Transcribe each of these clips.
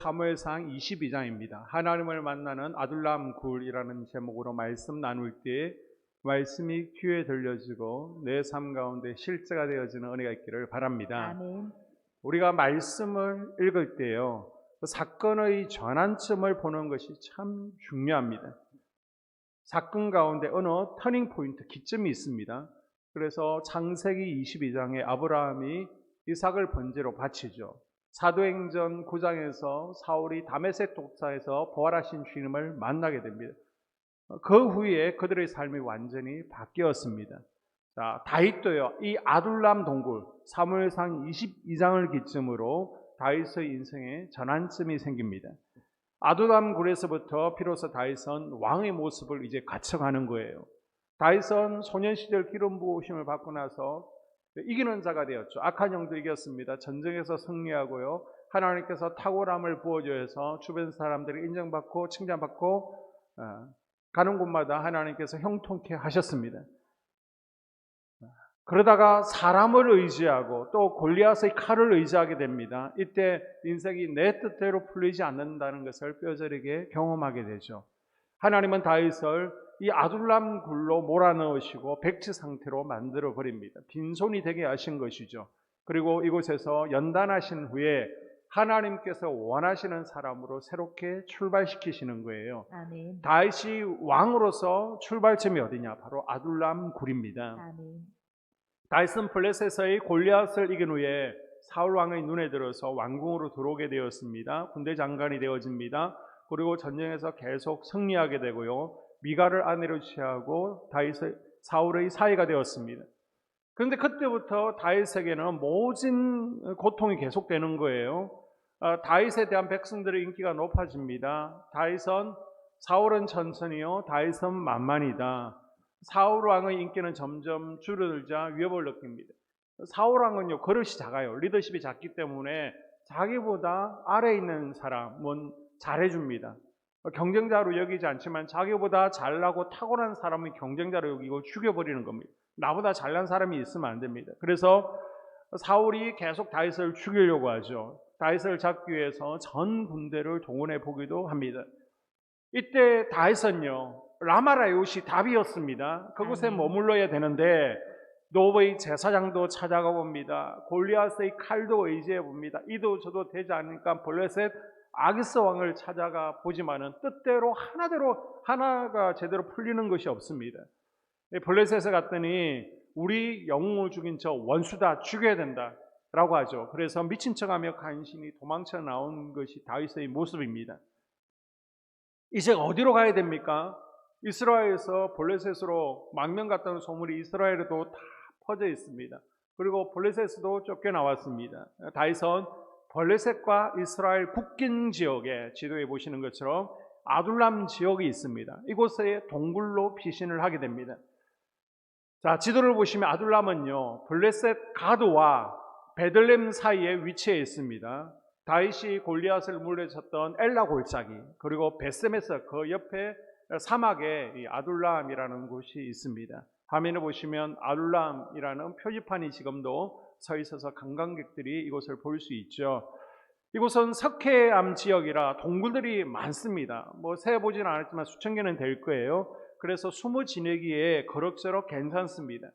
사무엘상 22장입니다. 하나님을 만나는 아둘람 굴이라는 제목으로 말씀 나눌 때 말씀이 귀에 들려지고 내 삶 가운데 실제가 되어지는 은혜가 있기를 바랍니다. 아멘. 우리가 말씀을 읽을 때요, 그 사건의 전환점을 보는 것이 참 중요합니다. 사건 가운데 어느 터닝 포인트, 기점이 있습니다. 그래서 창세기 22장에 아브라함이 이삭을 번제로 바치죠. 사도행전 9장에서 사울이 다메섹 독사에서 부활하신 주님을 만나게 됩니다. 그 후에 그들의 삶이 완전히 바뀌었습니다. 자, 다윗도요, 이 아둘람 동굴, 사무엘상 22장을 기점으로 다윗의 인생에 전환점이 생깁니다. 아둘람 굴에서부터 비로소 다윗은 왕의 모습을 이제 갖춰가는 거예요. 다윗은 소년 시절 기름 부으심을 받고 나서 이기는 자가 되었죠. 악한 영도 이겼습니다. 전쟁에서 승리하고요, 하나님께서 탁월함을 부어주셔서 주변 사람들이 인정받고 칭찬받고 가는 곳마다 하나님께서 형통케 하셨습니다. 그러다가 사람을 의지하고 또 골리앗의 칼을 의지하게 됩니다. 이때 인생이 내 뜻대로 풀리지 않는다는 것을 뼈저리게 경험하게 되죠. 하나님은 다윗을 이 아둘람 굴로 몰아넣으시고 백지 상태로 만들어 버립니다. 빈손이 되게 하신 것이죠. 그리고 이곳에서 연단하신 후에 하나님께서 원하시는 사람으로 새롭게 출발시키시는 거예요. 아멘. 다윗이 왕으로서 출발점이 어디냐? 바로 아둘람 굴입니다. 아멘. 다윗은 블레셋의 골리앗을 이긴 후에 사울 왕의 눈에 들어서 왕궁으로 들어오게 되었습니다. 군대 장관이 되어집니다. 그리고 전쟁에서 계속 승리하게 되고요, 미갈을 아내로 취하고 사울의 사이가 되었습니다. 그런데 그때부터 다윗에게는 모진 고통이 계속되는 거예요. 다윗에 대한 백성들의 인기가 높아집니다. 사울은 천천히요, 다윗은 만만이다. 사울 왕의 인기는 점점 줄어들자 위협을 느낍니다. 사울 왕은요, 그릇이 작아요. 리더십이 작기 때문에 자기보다 아래에 있는 사람은 잘해줍니다. 경쟁자로 여기지 않지만 자기보다 잘나고 탁월한 사람은 경쟁자로 여기고 죽여버리는 겁니다. 나보다 잘난 사람이 있으면 안 됩니다. 그래서 사울이 계속 다윗을 죽이려고 하죠. 다윗을 잡기 위해서 전 군대를 동원해 보기도 합니다. 이때 다윗은요, 라마라요시 답이었습니다. 그곳에 머물러야 되는데 노브의 제사장도 찾아가 봅니다. 골리앗의 칼도 의지해 봅니다. 이도 저도 되지 않으니까 블레셋 아기스 왕을 찾아가 보지만은 뜻대로 하나가 제대로 풀리는 것이 없습니다. 블레셋에 갔더니 우리 영웅을 죽인 저 원수다, 죽여야 된다 라고 하죠. 그래서 미친 척하며 간신히 도망쳐 나온 것이 다윗의 모습입니다. 이제 어디로 가야 됩니까? 이스라엘에서 블레셋으로 망명 갔다는 소문이 이스라엘에도 다 퍼져 있습니다. 그리고 블레셋에도 쫓겨나왔습니다. 다윗은 블레셋과 이스라엘 국경 지역에, 지도에 보시는 것처럼 아둘람 지역이 있습니다. 이곳에 동굴로 피신을 하게 됩니다. 자, 지도를 보시면 아둘람은요, 블레셋 가드와 베들렘 사이에 위치해 있습니다. 다윗이 골리앗을 물리쳤던 엘라 골짜기, 그리고 베세메스 그 옆에 사막에 이 아둘람이라는 곳이 있습니다. 화면에 보시면 아둘람이라는 표지판이 지금도 서 있어서 관광객들이 이곳을 볼 수 있죠. 이곳은 석회암 지역이라 동굴들이 많습니다. 세어보지는 않았지만 수천 개는 될 거예요. 그래서 숨어 지내기에 그럭저럭 괜찮습니다.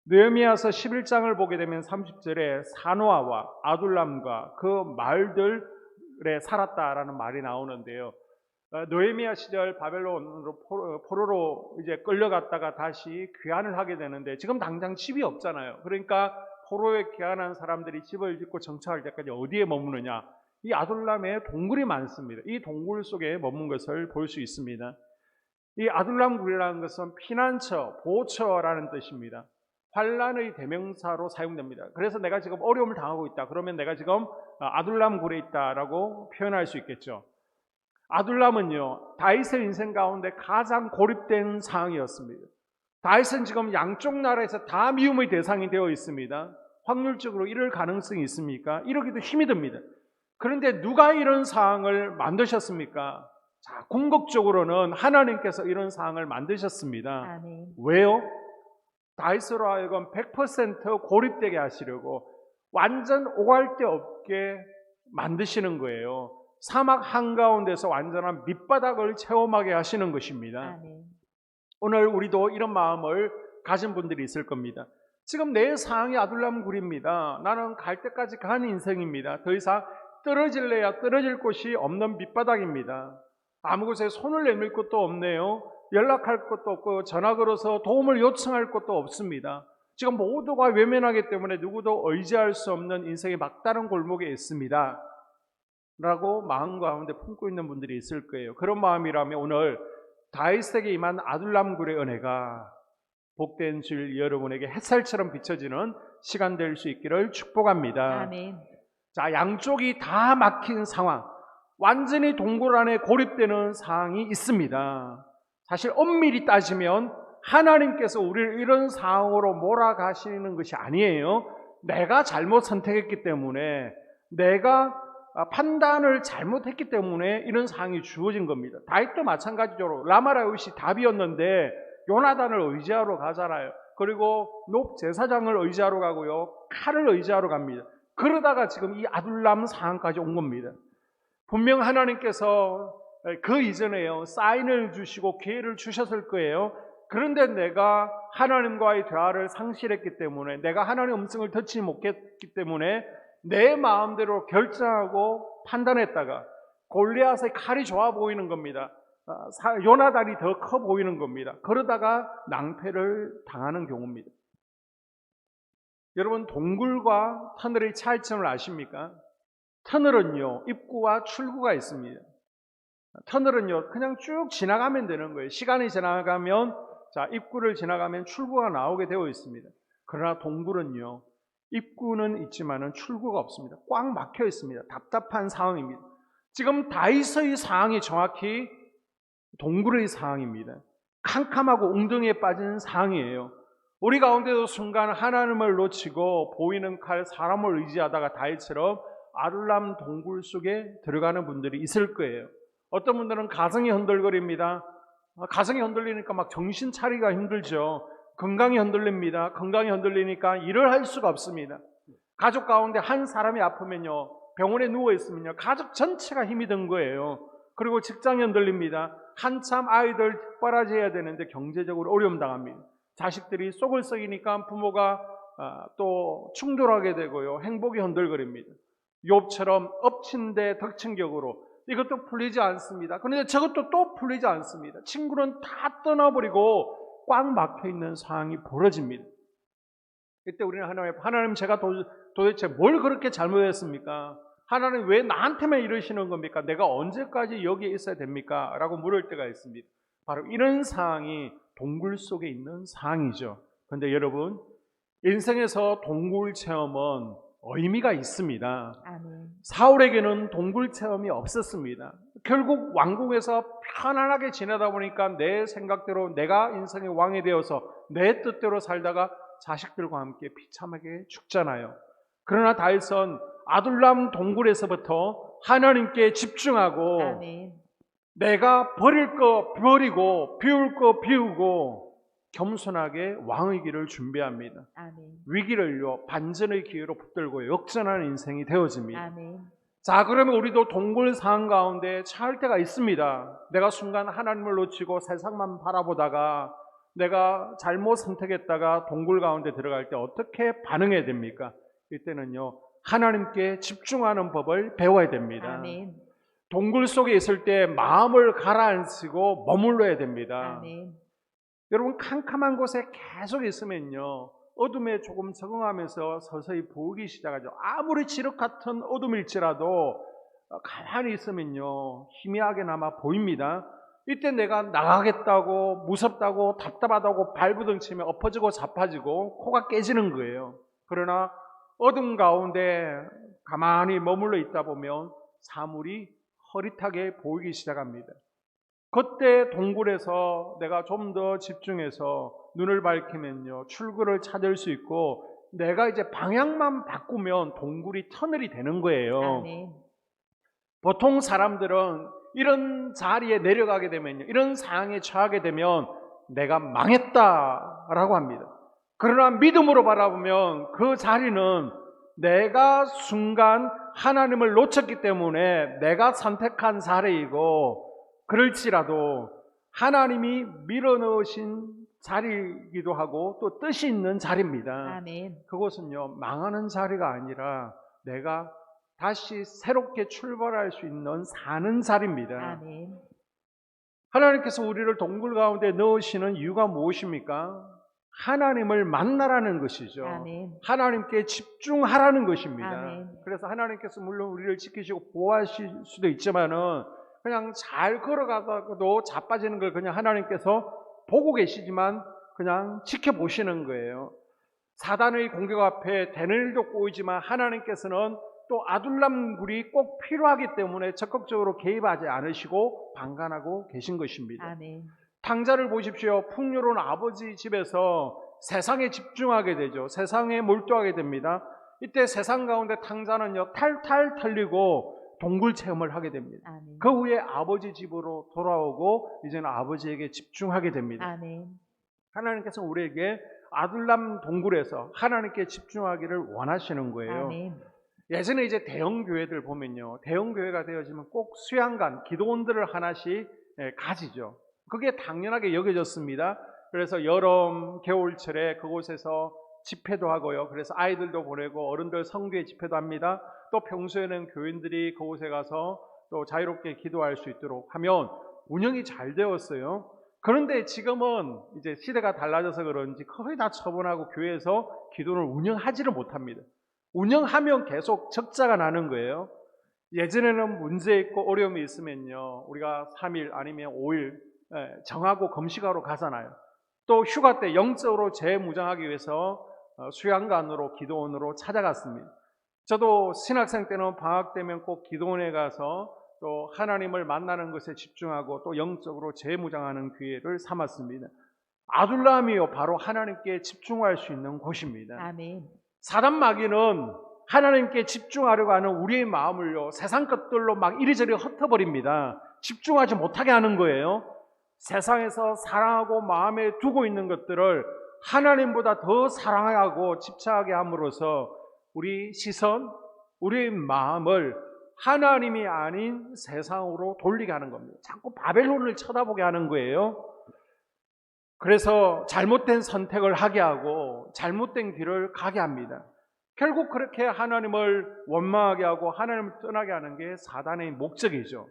느헤미야서 11장을 보게 되면 30절에 사노아와 아둘람과 그 마을들에 살았다라는 말이 나오는데요. 느헤미야 시절 바벨론으로 포로로 이제 끌려갔다가 다시 귀환을 하게 되는데 지금 당장 집이 없잖아요. 그러니까 포로에 귀환한 사람들이 집을 짓고 정착할 때까지 어디에 머무느냐? 이 아둘람에 동굴이 많습니다. 이 동굴 속에 머문 것을 볼 수 있습니다. 이 아둘람 굴이라는 것은 피난처, 보호처라는 뜻입니다. 환난의 대명사로 사용됩니다. 그래서 내가 지금 어려움을 당하고 있다, 그러면 내가 지금 아둘람 굴에 있다라고 표현할 수 있겠죠. 아둘람은요, 다윗의 인생 가운데 가장 고립된 상황이었습니다. 다윗은 지금 양쪽 나라에서 다 미움의 대상이 되어 있습니다. 확률적으로 이럴 가능성이 있습니까? 이러기도 힘이 듭니다. 그런데 누가 이런 상황을 만드셨습니까? 자, 궁극적으로는 하나님께서 이런 상황을 만드셨습니다. 아멘. 왜요? 다윗으로 하여금 100% 고립되게 하시려고 완전 오갈 데 없게 만드시는 거예요. 사막 한가운데서 완전한 밑바닥을 체험하게 하시는 것입니다. 아멘. 오늘 우리도 이런 마음을 가진 분들이 있을 겁니다. 지금 내 상황이 아둘람굴입니다. 나는 갈 때까지 간 인생입니다. 더 이상 떨어질래야 떨어질 곳이 없는 밑바닥입니다. 아무 곳에 손을 내밀 것도 없네요. 연락할 것도 없고 전화 걸어서 도움을 요청할 것도 없습니다. 지금 모두가 외면하기 때문에 누구도 의지할 수 없는 인생의 막다른 골목에 있습니다. 라고 마음 가운데 품고 있는 분들이 있을 거예요. 그런 마음이라면 오늘 다윗에게 임한 아둘람굴의 은혜가 복된 주일 여러분에게 햇살처럼 비춰지는 시간 될 수 있기를 축복합니다. 아멘. 자, 양쪽이 다 막힌 상황, 완전히 동굴 안에 고립되는 상황이 있습니다. 사실 엄밀히 따지면 하나님께서 우리를 이런 상황으로 몰아가시는 것이 아니에요. 내가 잘못 선택했기 때문에, 내가 판단을 잘못했기 때문에 이런 상황이 주어진 겁니다. 다윗도 마찬가지로 라마라윗이 답이었는데 요나단을 의지하러 가잖아요. 그리고 높 제사장을 의지하러 가고요, 칼을 의지하러 갑니다. 그러다가 지금 이 아둘람 상황까지 온 겁니다. 분명 하나님께서 그 이전에요, 사인을 주시고 기회를 주셨을 거예요. 그런데 내가 하나님과의 대화를 상실했기 때문에, 내가 하나님의 음성을 듣지 못했기 때문에 내 마음대로 결정하고 판단했다가 골리앗의 칼이 좋아 보이는 겁니다. 요나단이 더 커 보이는 겁니다. 그러다가 낭패를 당하는 경우입니다. 여러분, 동굴과 터널의 차이점을 아십니까? 터널은요, 입구와 출구가 있습니다. 터널은요, 그냥 쭉 지나가면 되는 거예요. 시간이 지나가면, 자, 입구를 지나가면 출구가 나오게 되어 있습니다. 그러나 동굴은요, 입구는 있지만은 출구가 없습니다. 꽉 막혀 있습니다. 답답한 상황입니다. 지금 다윗의 상황이 정확히 동굴의 상황입니다. 캄캄하고 웅덩이에 빠진 상황이에요. 우리 가운데도 순간 하나님을 놓치고 보이는 칼, 사람을 의지하다가 다윗처럼 아둘람 동굴 속에 들어가는 분들이 있을 거예요. 어떤 분들은 가정이 흔들거립니다. 가정이 흔들리니까 막 정신 차리기가 힘들죠. 건강이 흔들립니다. 건강이 흔들리니까 일을 할 수가 없습니다. 가족 가운데 한 사람이 아프면요, 병원에 누워 있으면요, 가족 전체가 힘이 든 거예요. 그리고 직장이 흔들립니다. 한참 아이들 뒷바라지해야 되는데 경제적으로 어려움 당합니다. 자식들이 속을 썩이니까 부모가 또 충돌하게 되고요, 행복이 흔들거립니다. 욥처럼 엎친 데 덕친 격으로 이것도 풀리지 않습니다. 그런데 저것도 또 풀리지 않습니다. 친구는 다 떠나버리고 꽉 막혀있는 상황이 벌어집니다. 이때 우리는 하나님 제가 도대체 뭘 그렇게 잘못했습니까? 하나님 왜 나한테만 이러시는 겁니까? 내가 언제까지 여기에 있어야 됩니까? 라고 물을 때가 있습니다. 바로 이런 상황이 동굴 속에 있는 상황이죠. 그런데 여러분, 인생에서 동굴 체험은 의미가 있습니다. 아멘. 사울에게는 동굴 체험이 없었습니다. 결국 왕궁에서 편안하게 지내다 보니까 내 생각대로 내가 인생의 왕이 되어서 내 뜻대로 살다가 자식들과 함께 비참하게 죽잖아요. 그러나 다윗은 아둘람 동굴에서부터 하나님께 집중하고, 아멘. 내가 버릴 거 버리고 비울 거 비우고 겸손하게 왕의 길을 준비합니다. 아멘. 위기를요, 반전의 기회로 붙들고 역전하는 인생이 되어집니다. 아멘. 자, 그러면 우리도 동굴 상황 가운데 처할 때가 있습니다. 내가 순간 하나님을 놓치고 세상만 바라보다가 내가 잘못 선택했다가 동굴 가운데 들어갈 때 어떻게 반응해야 됩니까? 이때는요, 하나님께 집중하는 법을 배워야 됩니다. 아멘. 동굴 속에 있을 때 마음을 가라앉히고 머물러야 됩니다. 아멘. 여러분, 캄캄한 곳에 계속 있으면요, 어둠에 조금 적응하면서 서서히 보이기 시작하죠. 아무리 지륵 같은 어둠일지라도 가만히 있으면요, 희미하게나마 보입니다. 이때 내가 나가겠다고, 무섭다고, 답답하다고 발부둥치면 엎어지고 자빠지고 코가 깨지는 거예요. 그러나 어둠 가운데 가만히 머물러 있다 보면 사물이 허릿하게 보이기 시작합니다. 그때 동굴에서 내가 좀 더 집중해서 눈을 밝히면요, 출구를 찾을 수 있고, 내가 이제 방향만 바꾸면 동굴이 터널이 되는 거예요. 아멘. 보통 사람들은 이런 자리에 내려가게 되면요, 이런 상황에 처하게 되면 내가 망했다라고 합니다. 그러나 믿음으로 바라보면 그 자리는 내가 순간 하나님을 놓쳤기 때문에 내가 선택한 자리이고, 그럴지라도 하나님이 밀어넣으신 자리이기도 하고 또 뜻이 있는 자리입니다. 아멘. 그것은요, 망하는 자리가 아니라 내가 다시 새롭게 출발할 수 있는 사는 자리입니다. 아멘. 하나님께서 우리를 동굴 가운데 넣으시는 이유가 무엇입니까? 하나님을 만나라는 것이죠. 아멘. 하나님께 집중하라는 것입니다. 아멘. 그래서 하나님께서 물론 우리를 지키시고 보호하실 수도 있지만은 그냥 잘 걸어가다가도 자빠지는 걸 그냥 하나님께서 보고 계시지만 그냥 지켜보시는 거예요. 사단의 공격 앞에 되는 일도 꼬이지만 하나님께서는 또 아둘람굴이 꼭 필요하기 때문에 적극적으로 개입하지 않으시고 방관하고 계신 것입니다. 아멘. 탕자를 보십시오. 풍요로운 아버지 집에서 세상에 집중하게 되죠. 세상에 몰두하게 됩니다. 이때 세상 가운데 탕자는요, 탈탈 털리고 동굴 체험을 하게 됩니다. 아멘. 그 후에 아버지 집으로 돌아오고 이제는 아버지에게 집중하게 됩니다. 아멘. 하나님께서 우리에게 아둘람 동굴에서 하나님께 집중하기를 원하시는 거예요. 아멘. 예전에 이제 대형 교회들 보면요, 대형 교회가 되어지면 꼭 수양관, 기도원들을 하나씩 가지죠. 그게 당연하게 여겨졌습니다. 그래서 여름, 겨울철에 그곳에서 집회도 하고요. 그래서 아이들도 보내고 어른들 성교회 집회도 합니다. 또 평소에는 교인들이 그곳에 가서 또 자유롭게 기도할 수 있도록 하면 운영이 잘 되었어요. 그런데 지금은 이제 시대가 달라져서 그런지 거의 다 처분하고 교회에서 기도를 운영하지를 못합니다. 운영하면 계속 적자가 나는 거예요. 예전에는 문제 있고 어려움이 있으면요, 우리가 3일 아니면 5일 정하고 금식하러 가잖아요. 또 휴가 때 영적으로 재무장하기 위해서 수양관으로 기도원으로 찾아갔습니다. 저도 신학생 때는 방학 되면 꼭 기도원에 가서 또 하나님을 만나는 것에 집중하고 또 영적으로 재무장하는 기회를 삼았습니다. 아둘람이요, 바로 하나님께 집중할 수 있는 곳입니다. 아멘. 사단 마귀는 하나님께 집중하려고 하는 우리의 마음을요, 세상 것들로 막 이리저리 흩어버립니다. 집중하지 못하게 하는 거예요. 세상에서 사랑하고 마음에 두고 있는 것들을 하나님보다 더 사랑하고 집착하게 함으로써 우리 시선, 우리의 마음을 하나님이 아닌 세상으로 돌리게 하는 겁니다. 자꾸 바벨론을 쳐다보게 하는 거예요. 그래서 잘못된 선택을 하게 하고 잘못된 길을 가게 합니다. 결국 그렇게 하나님을 원망하게 하고 하나님을 떠나게 하는 게 사단의 목적이죠.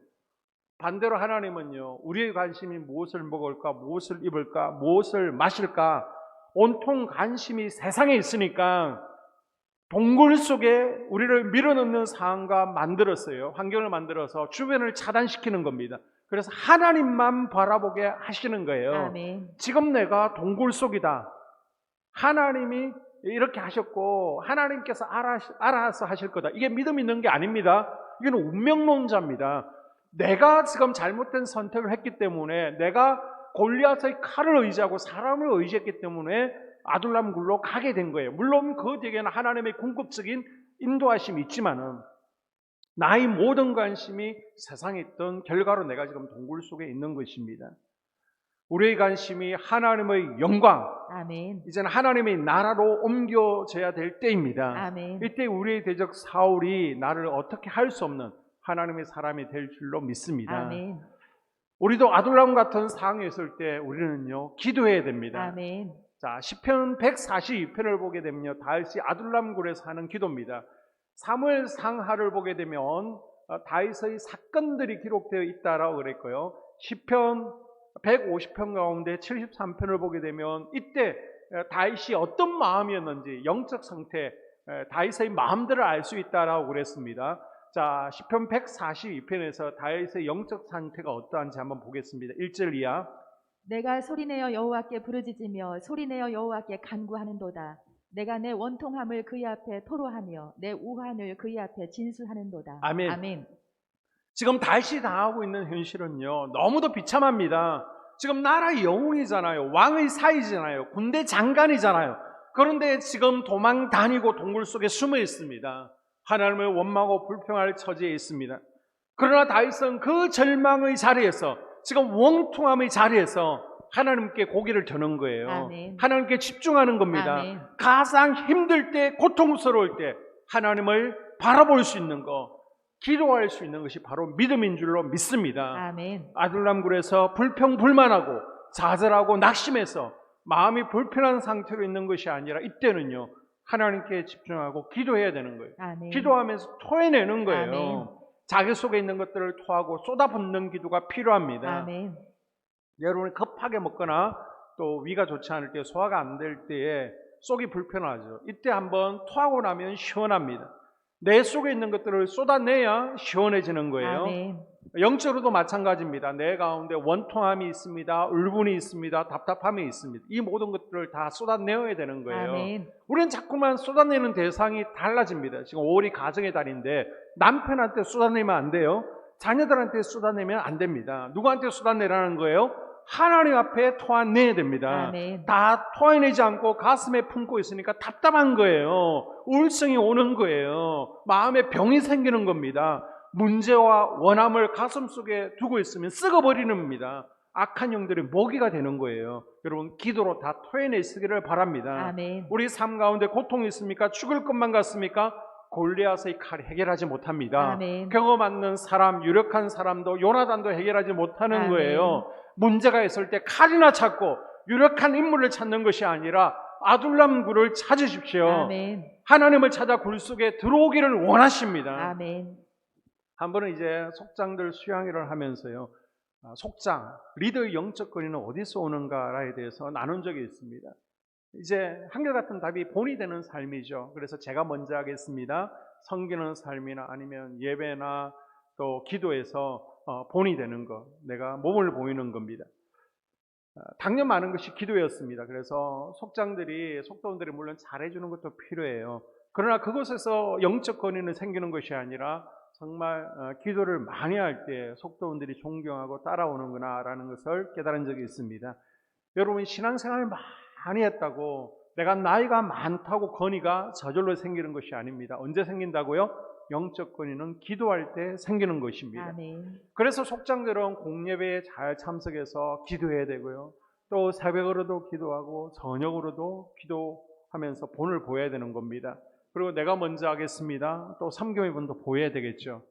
반대로 하나님은요, 우리의 관심이 무엇을 먹을까, 무엇을 입을까, 무엇을 마실까, 온통 관심이 세상에 있으니까 동굴 속에 우리를 밀어넣는 상황과 만들었어요. 환경을 만들어서 주변을 차단시키는 겁니다. 그래서 하나님만 바라보게 하시는 거예요. 아멘. 지금 내가 동굴 속이다. 하나님이 이렇게 하셨고 하나님께서 알아서 하실 거다. 이게 믿음 있는 게 아닙니다. 이건 운명론자입니다. 내가 지금 잘못된 선택을 했기 때문에, 내가 골리앗의 칼을 의지하고 사람을 의지했기 때문에 아둘람 굴로 가게 된 거예요. 물론 그 뒤에는 하나님의 궁극적인 인도하심이 있지만은 나의 모든 관심이 세상에 있던 결과로 내가 지금 동굴 속에 있는 것입니다. 우리의 관심이 하나님의 영광, 아멘. 이제는 하나님의 나라로 옮겨져야 될 때입니다. 아멘. 이때 우리의 대적 사울이 나를 어떻게 할 수 없는 하나님의 사람이 될 줄로 믿습니다. 아멘. 우리도 아둘람 같은 상황에 있을 때 우리는요, 기도해야 됩니다. 아멘. 자, 시편 142편을 보게 되면요, 다윗이 아둘람굴에서 하는 기도입니다. 사무엘 상하를 보게 되면 다윗의 사건들이 기록되어 있다라고 그랬고요. 시편 150편 가운데 73편을 보게 되면 이때 다윗이 어떤 마음이었는지, 영적 상태, 다윗의 마음들을 알 수 있다라고 그랬습니다. 자, 시편 142편에서 다윗의 영적 상태가 어떠한지 한번 보겠습니다. 1절 이하. 내가 소리내어 여호와께 부르짖으며 소리내어 여호와께 간구하는도다. 내가 내 원통함을 그의 앞에 토로하며 내 우환을 그의 앞에 진술하는도다. 아멘. 아멘. 지금 다윗이 당하고 있는 현실은요, 너무도 비참합니다. 지금 나라의 영웅이잖아요. 왕의 사이잖아요. 군대 장관이잖아요. 그런데 지금 도망 다니고 동굴 속에 숨어 있습니다. 하나님을 원망하고 불평할 처지에 있습니다. 그러나 다윗은 그 절망의 자리에서, 지금 원통함의 자리에서 하나님께 고개를 드는 거예요. 아멘. 하나님께 집중하는 겁니다. 아멘. 가장 힘들 때, 고통스러울 때, 하나님을 바라볼 수 있는 것, 기도할 수 있는 것이 바로 믿음인 줄로 믿습니다. 아멘. 아둘람굴에서 불평불만하고 좌절하고 낙심해서 마음이 불편한 상태로 있는 것이 아니라 이때는요, 하나님께 집중하고 기도해야 되는 거예요. 아멘. 기도하면서 토해내는 거예요. 아멘. 자기 속에 있는 것들을 토하고 쏟아붓는 기도가 필요합니다. 아멘. 여러분이 급하게 먹거나 또 위가 좋지 않을 때, 소화가 안 될 때에 속이 불편하죠. 이때 한번 토하고 나면 시원합니다. 내 속에 있는 것들을 쏟아내야 시원해지는 거예요. 아멘. 영적으로도 마찬가지입니다. 내 가운데 원통함이 있습니다. 울분이 있습니다. 답답함이 있습니다. 이 모든 것들을 다 쏟아내어야 되는 거예요. 아멘. 우리는 자꾸만 쏟아내는 대상이 달라집니다. 지금 5월이 가정의 달인데 남편한테 쏟아내면 안 돼요. 자녀들한테 쏟아내면 안 됩니다. 누구한테 쏟아내라는 거예요? 하나님 앞에 토해내야 됩니다. 아멘. 다 토해내지 않고 가슴에 품고 있으니까 답답한 거예요. 우울증이 오는 거예요. 마음에 병이 생기는 겁니다. 문제와 원함을 가슴속에 두고 있으면 썩어버리는 겁니다. 악한 영들의 모기가 되는 거예요. 여러분, 기도로 다 토해내시기를 바랍니다. 아멘. 우리 삶 가운데 고통이 있습니까? 죽을 것만 같습니까? 골리앗의 칼이 해결하지 못합니다. 아멘. 경험 않는 사람, 유력한 사람도 요나단도 해결하지 못하는 아멘. 거예요. 문제가 있을 때 칼이나 찾고 유력한 인물을 찾는 것이 아니라 아둘람 굴을 찾으십시오. 아멘. 하나님을 찾아 굴 속에 들어오기를 원하십니다. 아멘. 한 번은 이제 속장들 수양회를 하면서요, 속장, 리더의 영적 권위는 어디서 오는가에 대해서 나눈 적이 있습니다. 이제 한결같은 답이 본이 되는 삶이죠. 그래서 제가 먼저 하겠습니다. 섬기는 삶이나 아니면 예배나 또 기도에서 본이 되는 것, 내가 몸을 보이는 겁니다. 당연 많은 것이 기도였습니다. 그래서 속도원들이 물론 잘해주는 것도 필요해요. 그러나 그곳에서 영적 권위는 생기는 것이 아니라 정말 기도를 많이 할 때 속도원들이 존경하고 따라오는구나라는 것을 깨달은 적이 있습니다. 여러분, 신앙생활을 많이 했다고 내가 나이가 많다고 권위가 저절로 생기는 것이 아닙니다. 언제 생긴다고요? 영적 권위는 기도할 때 생기는 것입니다. 아멘. 그래서 속장들은 공예배에 잘 참석해서 기도해야 되고요. 또 새벽으로도 기도하고 저녁으로도 기도하면서 본을 보여야 되는 겁니다. 그리고 내가 먼저 하겠습니다. 또 섬김의 분도 보여야 되겠죠.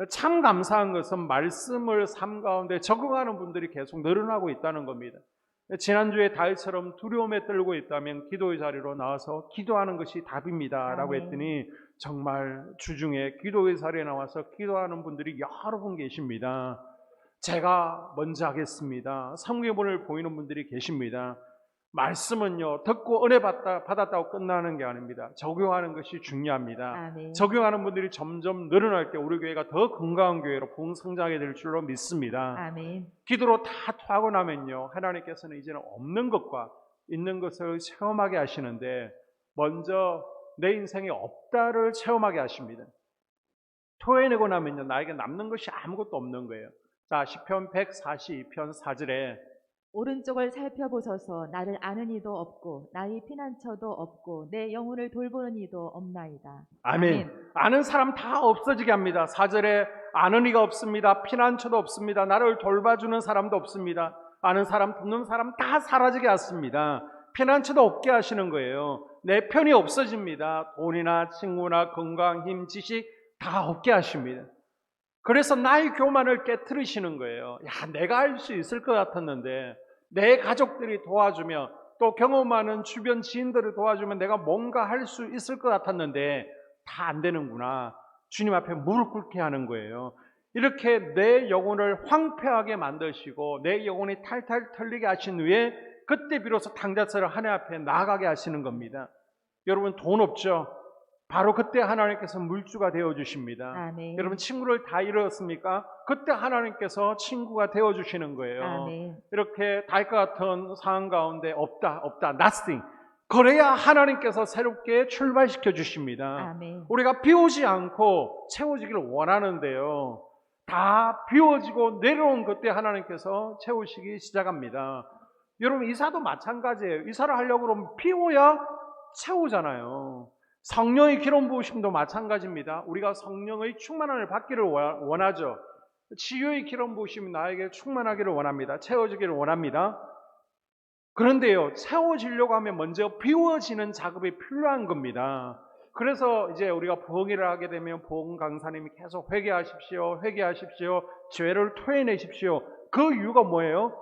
참 감사한 것은 말씀을 삶 가운데 적응하는 분들이 계속 늘어나고 있다는 겁니다. 지난주에 다윗처럼 두려움에 떨고 있다면 기도의 자리로 나와서 기도하는 것이 답입니다 라고 아멘. 했더니 정말 주중에 기도의 자리에 나와서 기도하는 분들이 여러 분 계십니다. 제가 먼저 하겠습니다. 섬김을 보이는 분들이 계십니다. 말씀은요, 듣고 은혜 받았다고 끝나는 게 아닙니다. 적용하는 것이 중요합니다. 아멘. 적용하는 분들이 점점 늘어날 때 우리 교회가 더 건강한 교회로 부흥성장하게 될 줄로 믿습니다. 아멘. 기도로 다 토하고 나면요, 하나님께서는 이제는 없는 것과 있는 것을 체험하게 하시는데 먼저 내 인생에 없다를 체험하게 하십니다. 토해내고 나면요, 나에게 남는 것이 아무것도 없는 거예요. 자, 시편 142편 4절에 오른쪽을 살펴보소서. 나를 아는 이도 없고 나의 피난처도 없고 내 영혼을 돌보는 이도 없나이다. 아멘. 아는 사람 다 없어지게 합니다. 4절에 아는 이가 없습니다. 피난처도 없습니다. 나를 돌봐주는 사람도 없습니다. 아는 사람, 돕는 사람 다 사라지게 하십니다. 피난처도 없게 하시는 거예요. 내 편이 없어집니다. 돈이나 친구나 건강, 힘, 지식 다 없게 하십니다. 그래서 나의 교만을 깨트리시는 거예요. 야, 내가 할 수 있을 것 같았는데 내 가족들이 도와주면 또 경험 많은 주변 지인들을 도와주면 내가 뭔가 할 수 있을 것 같았는데 다 안 되는구나. 주님 앞에 무릎 꿇게 하는 거예요. 이렇게 내 영혼을 황폐하게 만드시고 내 영혼이 탈탈 털리게 하신 후에 그때 비로소 당자처럼 하나님 앞에 나아가게 하시는 겁니다. 여러분, 돈 없죠? 바로 그때 하나님께서 물주가 되어주십니다. 아멘. 여러분, 친구를 다 잃었습니까? 그때 하나님께서 친구가 되어주시는 거예요. 아멘. 이렇게 다윗과 같은 상황 가운데 없다, nothing. 그래야 하나님께서 새롭게 출발시켜 주십니다. 아멘. 우리가 비우지 않고 채워지기를 원하는데요, 다 비워지고 내려온 그때 하나님께서 채우시기 시작합니다. 여러분, 이사도 마찬가지예요. 이사를 하려고 그러면 비워야 채우잖아요. 성령의 기름 부으심도 마찬가지입니다. 우리가 성령의 충만함을 받기를 원하죠. 치유의 기름 부으심이 나에게 충만하기를 원합니다. 채워지기를 원합니다. 그런데요, 채워지려고 하면 먼저 비워지는 작업이 필요한 겁니다. 그래서 이제 우리가 부흥회를 하게 되면 부흥 강사님이 계속 회개하십시오, 회개하십시오, 죄를 토해내십시오. 그 이유가 뭐예요?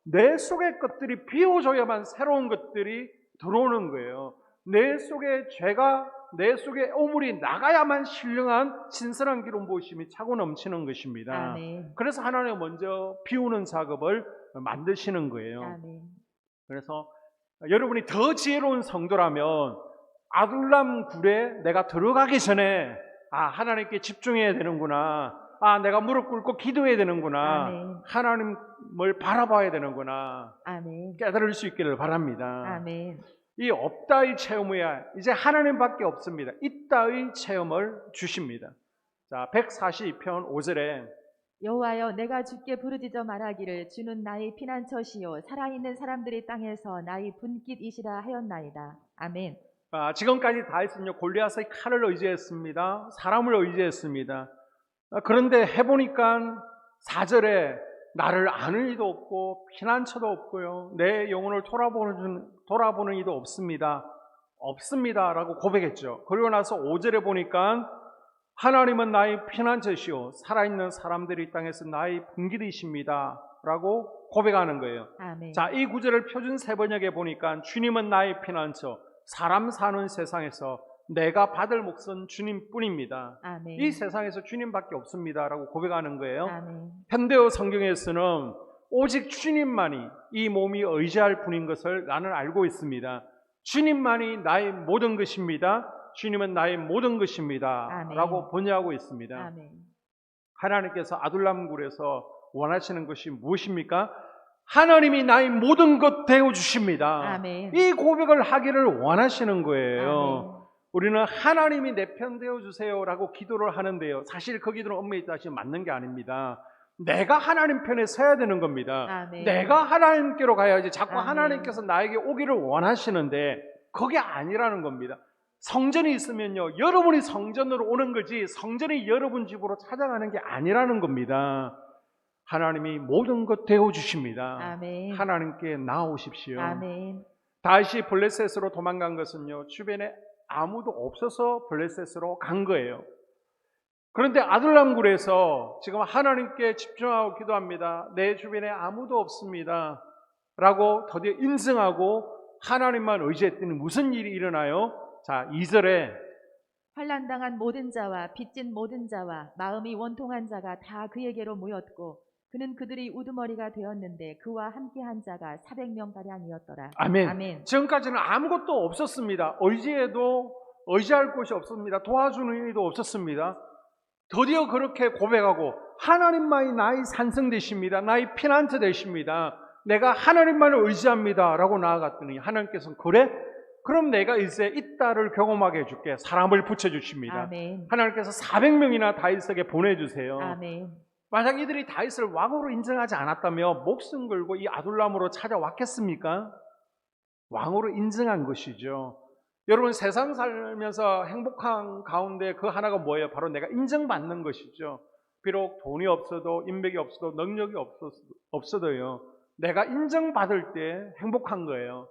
내 속의 것들이 비워져야만 새로운 것들이 들어오는 거예요. 내 속의 죄가, 내 속의 오물이 나가야만 신령한 신선한 기름 부으심이 차고 넘치는 것입니다. 아멘. 그래서 하나님은 먼저 비우는 작업을 만드시는 거예요. 아멘. 그래서 여러분이 더 지혜로운 성도라면 아둘람 굴에 내가 들어가기 전에 하나님께 집중해야 되는구나. 내가 무릎 꿇고 기도해야 되는구나. 아멘. 하나님을 바라봐야 되는구나. 아멘. 깨달을 수 있기를 바랍니다. 아멘. 이 없다의 체험이야. 이제 하나님밖에 없습니다. 있다의 체험을 주십니다. 자, 142편 5절에 여호와여 내가 주께 부르짖어 말하기를 주는 나의 피난처시요 살아있는 사람들이 땅에서 나의 분깃이시라 하였나이다. 아멘. 지금까지 다 했으며 골리앗의 칼을 의지했습니다. 사람을 의지했습니다. 그런데 해보니까 4절에 나를 아는 이도 없고 피난처도 없고요. 내 영혼을 돌아보는 이도 없습니다. 없습니다. 라고 고백했죠. 그리고 나서 5절에 보니까 하나님은 나의 피난처시오 살아있는 사람들이 땅에서 나의 분깃이십니다. 라고 고백하는 거예요. 아멘. 자, 이 구절을 표준 세번역에 보니까 주님은 나의 피난처, 사람 사는 세상에서 내가 받을 몫은 주님뿐입니다. 아멘. 이 세상에서 주님밖에 없습니다. 라고 고백하는 거예요. 아멘. 현대어 성경에서는 오직 주님만이 이 몸이 의지할 분인 것을 나는 알고 있습니다. 주님만이 나의 모든 것입니다. 주님은 나의 모든 것입니다. 아멘. 라고 번역하고 있습니다. 아멘. 하나님께서 아둘람굴에서 원하시는 것이 무엇입니까? 하나님이 나의 모든 것 되어 주십니다. 아멘. 이 고백을 하기를 원하시는 거예요. 아멘. 우리는 하나님이 내 편 되어 주세요라고 기도를 하는데요. 사실 그 기도는 엄밀히 따지면 맞는 게 아닙니다. 내가 하나님 편에 서야 되는 겁니다. 아멘. 내가 하나님께로 가야지. 자꾸 아멘. 하나님께서 나에게 오기를 원하시는데 그게 아니라는 겁니다. 성전이 있으면요, 여러분이 성전으로 오는 거지 성전이 여러분 집으로 찾아가는 게 아니라는 겁니다. 하나님이 모든 것 되어 주십니다. 아멘. 하나님께 나오십시오. 아멘. 다시 블레셋으로 도망간 것은요, 주변에 아무도 없어서 블레셋으로 간 거예요. 그런데 아둘람굴에서 지금 하나님께 집중하고 기도합니다. 내 주변에 아무도 없습니다. 라고 드디어 인정하고 하나님만 의지했더니 무슨 일이 일어나요? 자, 2절에 환난당한 모든 자와 빚진 모든 자와 마음이 원통한 자가 다 그에게로 모였고 그는 그들이 우두머리가 되었는데 그와 함께한 자가 400명가량이었더라. 아멘. 아멘. 지금까지는 아무것도 없었습니다. 의지할 곳이 없습니다. 도와주는 이도 없었습니다. 드디어 그렇게 고백하고 하나님만이 나의 산성 되십니다. 나의 피난처 되십니다. 내가 하나님만을 의지합니다. 라고 나아갔더니 하나님께서는 그래? 그럼 내가 이제 있다를 경험하게 해줄게. 사람을 붙여주십니다. 아멘. 하나님께서 400명이나 다윗에게 보내주세요. 아멘. 만약 이들이 다윗을 왕으로 인정하지 않았다면 목숨 걸고 이 아둘람으로 찾아왔겠습니까? 왕으로 인정한 것이죠. 여러분, 세상 살면서 행복한 가운데 그 하나가 뭐예요? 바로 내가 인정받는 것이죠. 비록 돈이 없어도, 인맥이 없어도, 능력이 없어도요, 내가 인정받을 때 행복한 거예요.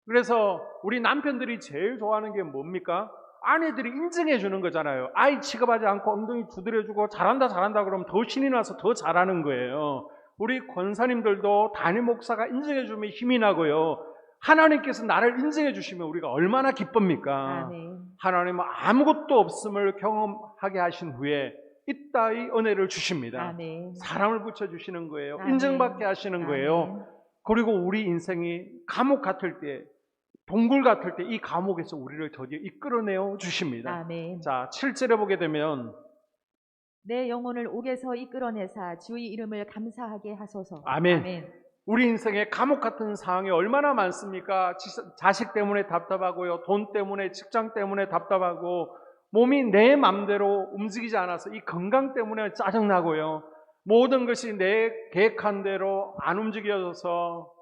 그래서 우리 남편들이 제일 좋아하는 게 뭡니까? 아내들이 인정해 주는 거잖아요. 아이 취급하지 않고 엉덩이 두드려주고 잘한다 그러면 더 신이 나서 더 잘하는 거예요. 우리 권사님들도 담임 목사가 인정해 주면 힘이 나고요. 하나님께서 나를 인정해 주시면 우리가 얼마나 기쁩니까? 아멘. 하나님은 아무것도 없음을 경험하게 하신 후에 이따의 은혜를 주십니다. 아멘. 사람을 붙여주시는 거예요. 아멘. 인정받게 하시는 거예요. 아멘. 그리고 우리 인생이 감옥 같을 때, 동굴 같을 때 이 감옥에서 우리를 드디어 이끌어내어 주십니다. 아멘. 자, 7절에 보게 되면 내 영혼을 옥에서 이끌어내사 주의 이름을 감사하게 하소서. 아멘. 아멘. 우리 인생에 감옥 같은 상황이 얼마나 많습니까? 자식 때문에 답답하고요. 돈 때문에, 직장 때문에 답답하고, 몸이 내 맘대로 움직이지 않아서 이 건강 때문에 짜증나고요. 모든 것이 내 계획한 대로 안 움직여져서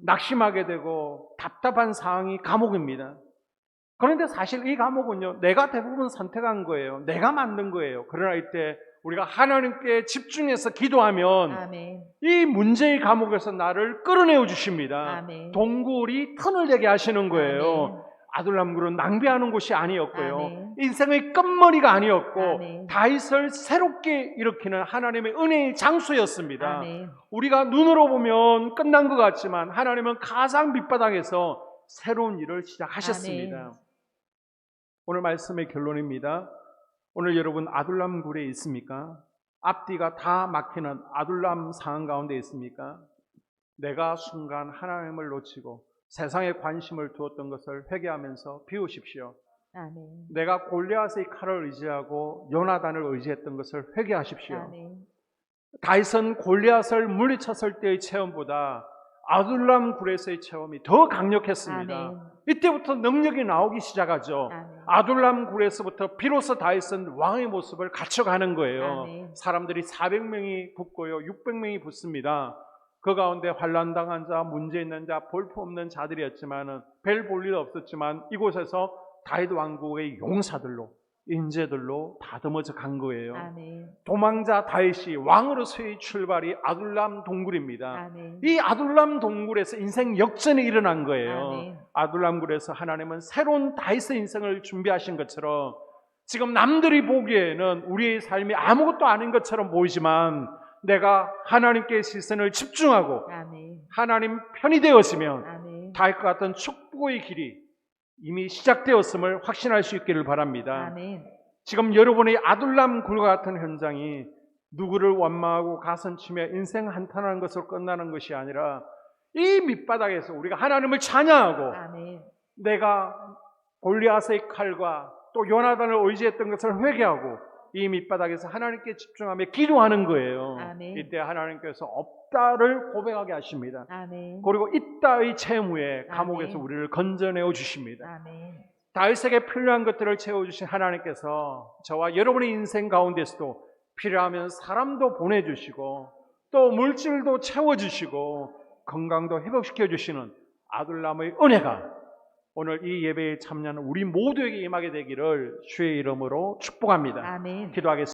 낙심하게 되고 답답한 상황이 감옥입니다. 그런데 사실 이 감옥은요, 내가 대부분 선택한 거예요. 내가 만든 거예요. 그러나 이때 우리가 하나님께 집중해서 기도하면 아멘. 이 문제의 감옥에서 나를 끌어내어 주십니다. 아멘. 동굴이 턴을 되게 하시는 거예요. 아멘. 아둘람굴은 낭비하는 곳이 아니었고요. 아멘. 인생의 끝머리가 아니었고 아멘. 다윗을 새롭게 일으키는 하나님의 은혜의 장소였습니다. 아멘. 우리가 눈으로 보면 끝난 것 같지만 하나님은 가장 밑바닥에서 새로운 일을 시작하셨습니다. 아멘. 오늘 말씀의 결론입니다. 오늘 여러분 아둘람굴에 있습니까? 앞뒤가 다 막히는 아둘람 상황 가운데 있습니까? 내가 순간 하나님을 놓치고 세상에 관심을 두었던 것을 회개하면서 비우십시오. 아멘. 내가 골리앗의 칼을 의지하고 요나단을 의지했던 것을 회개하십시오. 아멘. 다윗은 골리앗을 물리쳤을 때의 체험보다 아둘람 굴에서의 체험이 더 강력했습니다. 아멘. 이때부터 능력이 나오기 시작하죠. 아멘. 아둘람 굴에서부터 비로소 다윗은 왕의 모습을 갖춰가는 거예요. 아멘. 사람들이 400명이 붙고요, 600명이 붙습니다. 그 가운데 환난당한 자, 문제 있는 자, 볼품없는 자들이었지만은 별 볼 일 없었지만 이곳에서 다윗 왕국의 용사들로, 인재들로 다듬어져 간 거예요. 아멘. 도망자 다윗이 왕으로서의 출발이 아둘람 동굴입니다. 아멘. 이 아둘람 동굴에서 인생 역전이 일어난 거예요. 아멘. 아둘람 굴에서 하나님은 새로운 다윗의 인생을 준비하신 것처럼 지금 남들이 보기에는 우리의 삶이 아무것도 아닌 것처럼 보이지만 내가 하나님께 시선을 집중하고 아멘. 하나님 편이 되었으면 아멘. 다윗과 같은 축복의 길이 이미 시작되었음을 확신할 수 있기를 바랍니다. 아멘. 지금 여러분의 아둘람 굴과 같은 현장이 누구를 원망하고 가슴치며 인생 한탄하는 것으로 끝나는 것이 아니라 이 밑바닥에서 우리가 하나님을 찬양하고 아멘. 내가 골리앗의 칼과 또 요나단을 의지했던 것을 회개하고 이 밑바닥에서 하나님께 집중하며 기도하는 거예요. 아멘. 이때 하나님께서 없다를 고백하게 하십니다. 아멘. 그리고 있다의 체험 후에 감옥에서 아멘. 우리를 건져내어 주십니다. 아멘. 다윗에게 필요한 것들을 채워주신 하나님께서 저와 여러분의 인생 가운데서도 필요하면 사람도 보내주시고 또 물질도 채워주시고 건강도 회복시켜 주시는 아둘람의 은혜가 오늘 이 예배에 참여하는 우리 모두에게 임하게 되기를 주의 이름으로 축복합니다. 아멘. 기도하겠습니다.